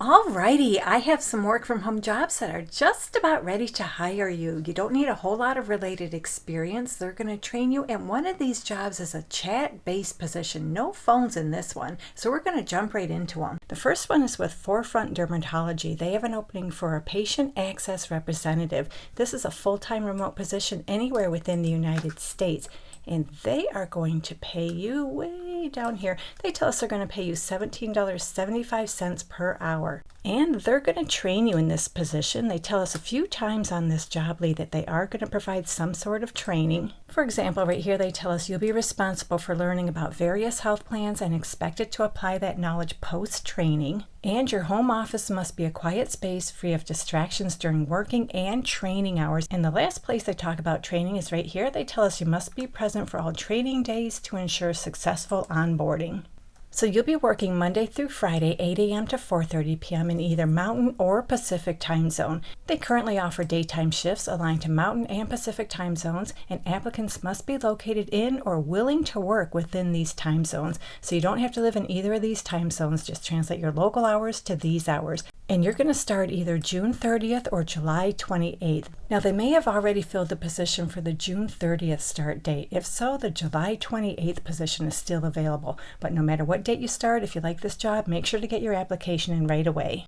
Alrighty, I have some work from home jobs that are just about ready to hire you. You don't need a whole lot of related experience. They're going to train you, and one of these jobs is a chat-based position. No phones in this one, so we're going to jump right into them. The first one is with Forefront Dermatology. They have an opening for a patient access representative. This is a full-time remote position anywhere within the United States. And they are going to pay you way down here. They tell us they're going to pay you $17.75 per hour. And they're going to train you in this position. They tell us a few times on this job lead that they are going to provide some sort of training. For example, right here they tell us you'll be responsible for learning about various health plans and expected to apply that knowledge post-training. And your home office must be a quiet space free of distractions during working and training hours. And the last place they talk about training is right here. They tell us you must be present for all training days to ensure successful onboarding. So you'll be working Monday through Friday, 8 a.m. to 4:30 p.m. in either Mountain or Pacific time zone. They currently offer daytime shifts aligned to Mountain and Pacific time zones, and applicants must be located in or willing to work within these time zones. So you don't have to live in either of these time zones, just translate your local hours to these hours. And you're going to start either June 30th or July 28th. Now, they may have already filled the position for the June 30th start date. If so, the July 28th position is still available. But no matter what date you start, if you like this job, make sure to get your application in right away.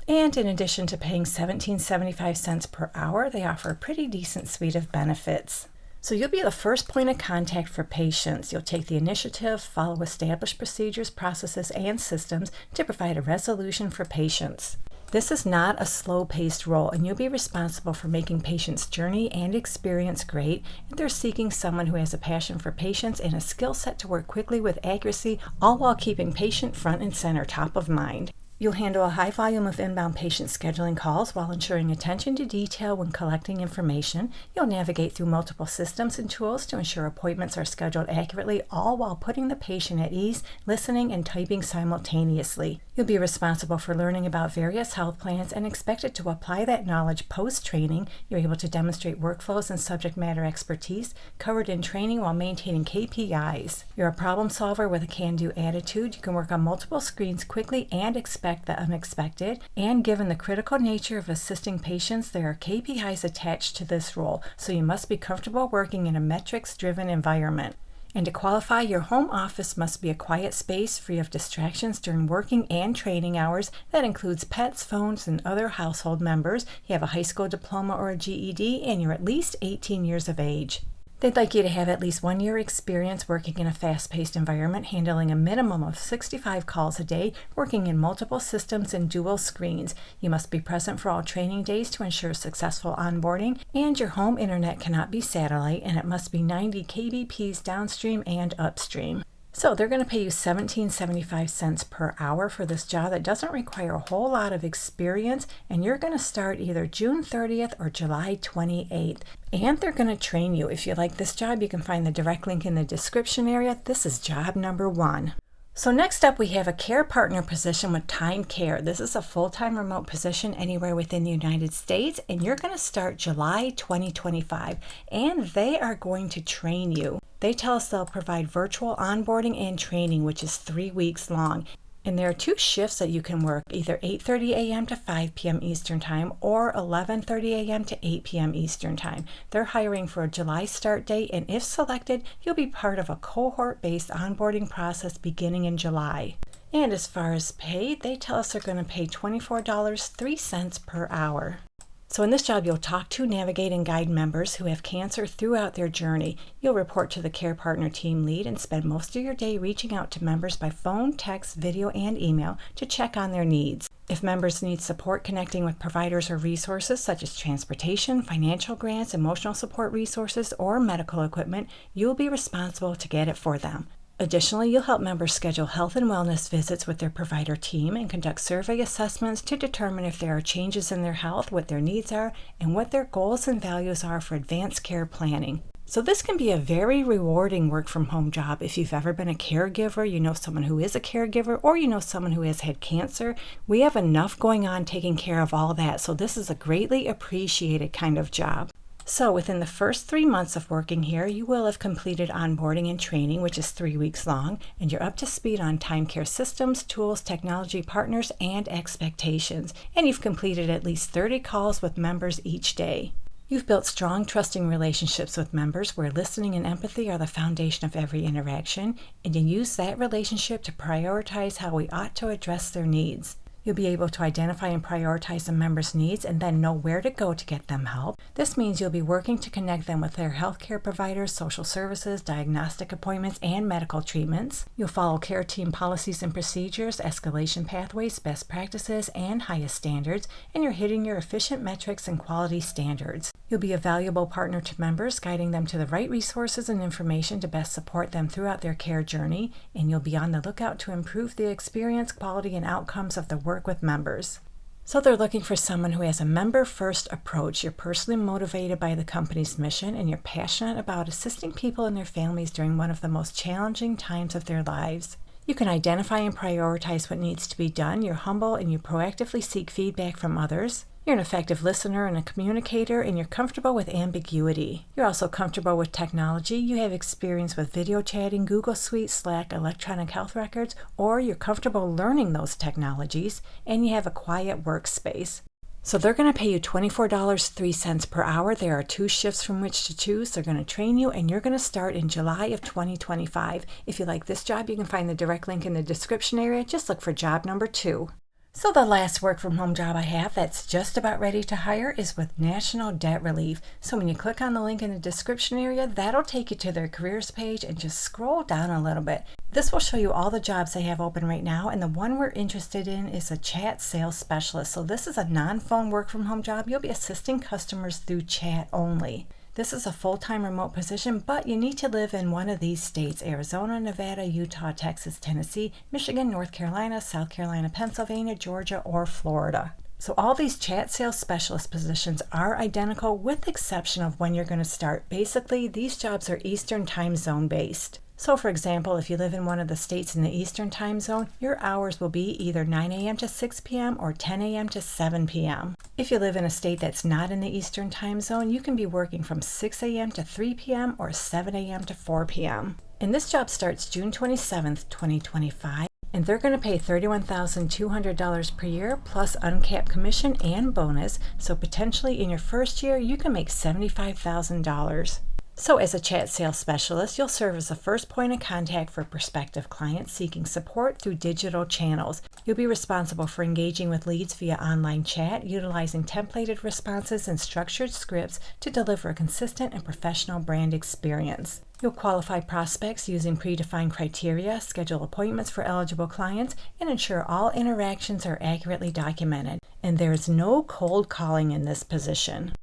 And in addition to paying $17.75 per hour, they offer a pretty decent suite of benefits. So you'll be the first point of contact for patients. You'll take the initiative, follow established procedures, processes, and systems to provide a resolution for patients. This is not a slow-paced role, and you'll be responsible for making patients' journey and experience great. And they're seeking someone who has a passion for patients and a skill set to work quickly with accuracy, all while keeping patient front and center top of mind. You'll handle a high volume of inbound patient scheduling calls while ensuring attention to detail when collecting information. You'll navigate through multiple systems and tools to ensure appointments are scheduled accurately, all while putting the patient at ease, listening and typing simultaneously. You'll be responsible for learning about various health plans and expected to apply that knowledge post-training. You're able to demonstrate workflows and subject matter expertise covered in training while maintaining KPIs. You're a problem solver with a can-do attitude. You can work on multiple screens quickly and expect the unexpected. And given the critical nature of assisting patients, there are KPIs attached to this role, so you must be comfortable working in a metrics-driven environment. And to qualify, your home office must be a quiet space free of distractions during working and training hours. That includes pets, phones, and other household members. You have a high school diploma or a GED, and you're at least 18 years of age. They'd like you to have at least 1 year experience working in a fast-paced environment, handling a minimum of 65 calls a day, working in multiple systems and dual screens. You must be present for all training days to ensure successful onboarding, and your home internet cannot be satellite, and it must be 90 kbps downstream and upstream. So they're going to pay you $17.75 per hour for this job that doesn't require a whole lot of experience, and you're going to start either June 30th or July 28th. And they're going to train you. If you like this job, you can find the direct link in the description area. This is job number 1. So next up, we have a care partner position with Time Care. This is a full-time remote position anywhere within the United States, and you're going to start July 2025, and they are going to train you. They tell us they'll provide virtual onboarding and training, which is 3 weeks long. And there are 2 shifts that you can work, either 8:30 a.m. to 5 p.m. Eastern Time or 11:30 a.m. to 8 p.m. Eastern Time. They're hiring for a July start date, and if selected, you'll be part of a cohort-based onboarding process beginning in July. And as far as pay, they tell us they're going to pay $24.03 per hour. So in this job, you'll talk to, navigate, and guide members who have cancer throughout their journey. You'll report to the Care Partner Team Lead and spend most of your day reaching out to members by phone, text, video, and email to check on their needs. If members need support connecting with providers or resources such as transportation, financial grants, emotional support resources, or medical equipment, you'll be responsible to get it for them. Additionally, you'll help members schedule health and wellness visits with their provider team and conduct survey assessments to determine if there are changes in their health, what their needs are, and what their goals and values are for advanced care planning. So this can be a very rewarding work-from-home job if you've ever been a caregiver, you know someone who is a caregiver, or you know someone who has had cancer. We have enough going on taking care of all that, so this is a greatly appreciated kind of job. So within the first 3 months of working here, you will have completed onboarding and training, which is 3 weeks long, and you're up to speed on time care systems, tools, technology partners, and expectations. And you've completed at least 30 calls with members each day. You've built strong, trusting relationships with members where listening and empathy are the foundation of every interaction, and you use that relationship to prioritize how we ought to address their needs. You'll be able to identify and prioritize the members' needs and then know where to go to get them help. This means you'll be working to connect them with their healthcare providers, social services, diagnostic appointments, and medical treatments. You'll follow care team policies and procedures, escalation pathways, best practices, and highest standards, and you're hitting your efficient metrics and quality standards. You'll be a valuable partner to members, guiding them to the right resources and information to best support them throughout their care journey, and you'll be on the lookout to improve the experience, quality, and outcomes of the work with members. So they're looking for someone who has a member-first approach. You're personally motivated by the company's mission, and you're passionate about assisting people and their families during one of the most challenging times of their lives. You can identify and prioritize what needs to be done. You're humble and you proactively seek feedback from others. You're an effective listener and a communicator, and you're comfortable with ambiguity. You're also comfortable with technology. You have experience with video chatting, Google Suite, Slack, electronic health records, or you're comfortable learning those technologies, and you have a quiet workspace. So they're going to pay you $24.03 per hour. There are 2 shifts from which to choose. They're going to train you, and you're going to start in July of 2025. If you like this job, you can find the direct link in the description area. Just look for job number 2. So the last work from home job I have that's just about ready to hire is with National Debt Relief. So when you click on the link in the description area, that'll take you to their careers page, and just scroll down a little bit. This will show you all the jobs they have open right now, and the one we're interested in is a chat sales specialist. So this is a non-phone work from home job. You'll be assisting customers through chat only. This is a full-time remote position, but you need to live in one of these states: Arizona, Nevada, Utah, Texas, Tennessee, Michigan, North Carolina, South Carolina, Pennsylvania, Georgia, or Florida. So all these chat sales specialist positions are identical with the exception of when you're going to start. Basically, these jobs are Eastern time zone based. So for example, if you live in one of the states in the Eastern time zone, your hours will be either 9 a.m. to 6 p.m. or 10 a.m. to 7 p.m. If you live in a state that's not in the Eastern time zone, you can be working from 6 a.m. to 3 p.m. or 7 a.m. to 4 p.m. And this job starts June 27th, 2025. And they're going to pay $31,200 per year plus uncapped commission and bonus. So potentially in your first year, you can make $75,000. So as a chat sales specialist, you'll serve as the first point of contact for prospective clients seeking support through digital channels. You'll be responsible for engaging with leads via online chat, utilizing templated responses and structured scripts to deliver a consistent and professional brand experience. You'll qualify prospects using predefined criteria, schedule appointments for eligible clients, and ensure all interactions are accurately documented. And there is no cold calling in this position.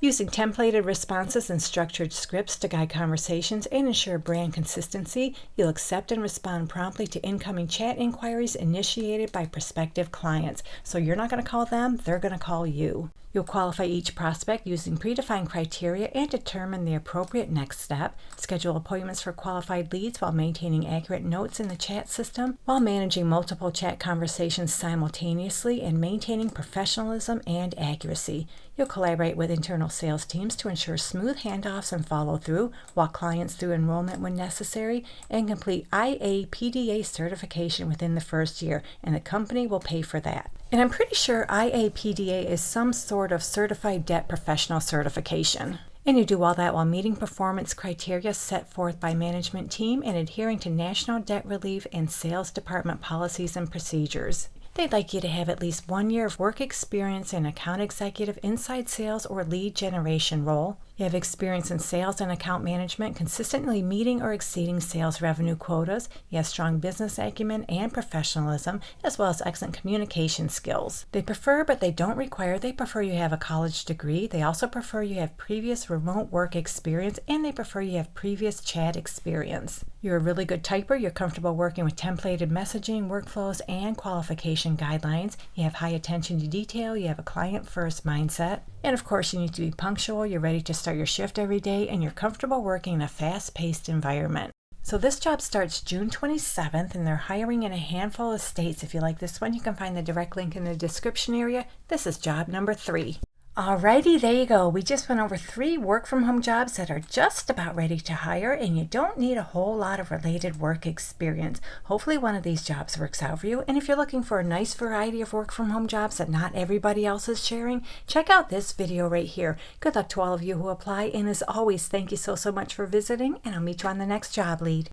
Using templated responses and structured scripts to guide conversations and ensure brand consistency, you'll accept and respond promptly to incoming chat inquiries initiated by prospective clients. So you're not going to call them, they're going to call you. You'll qualify each prospect using predefined criteria and determine the appropriate next step, schedule appointments for qualified leads while maintaining accurate notes in the chat system, while managing multiple chat conversations simultaneously and maintaining professionalism and accuracy. You'll collaborate with internal sales teams to ensure smooth handoffs and follow-through, walk clients through enrollment when necessary, and complete IAPDA certification within the first year, and the company will pay for that. And I'm pretty sure IAPDA is some sort of certified debt professional certification. And you do all that while meeting performance criteria set forth by management team and adhering to National Debt Relief and Sales Department policies and procedures. They'd like you to have at least 1 year of work experience in account executive, inside sales, or lead generation role. You have experience in sales and account management, consistently meeting or exceeding sales revenue quotas. You have strong business acumen and professionalism, as well as excellent communication skills. They prefer, but they don't require, they prefer you have a college degree. They also prefer you have previous remote work experience, and they prefer you have previous chat experience. You're a really good typer. You're comfortable working with templated messaging, workflows, and qualification guidelines. You have high attention to detail. You have a client-first mindset. And of course, you need to be punctual. You're ready to start your shift every day, and you're comfortable working in a fast-paced environment. So this job starts June 27th, and they're hiring in a handful of states. If you like this one, you can find the direct link in the description area. This is job number 3. Alrighty, there you go. We just went over 3 work from home jobs that are just about ready to hire, and you don't need a whole lot of related work experience. Hopefully one of these jobs works out for you. And if you're looking for a nice variety of work from home jobs that not everybody else is sharing, check out this video right here. Good luck to all of you who apply, and as always, thank you so much for visiting, and I'll meet you on the next job lead.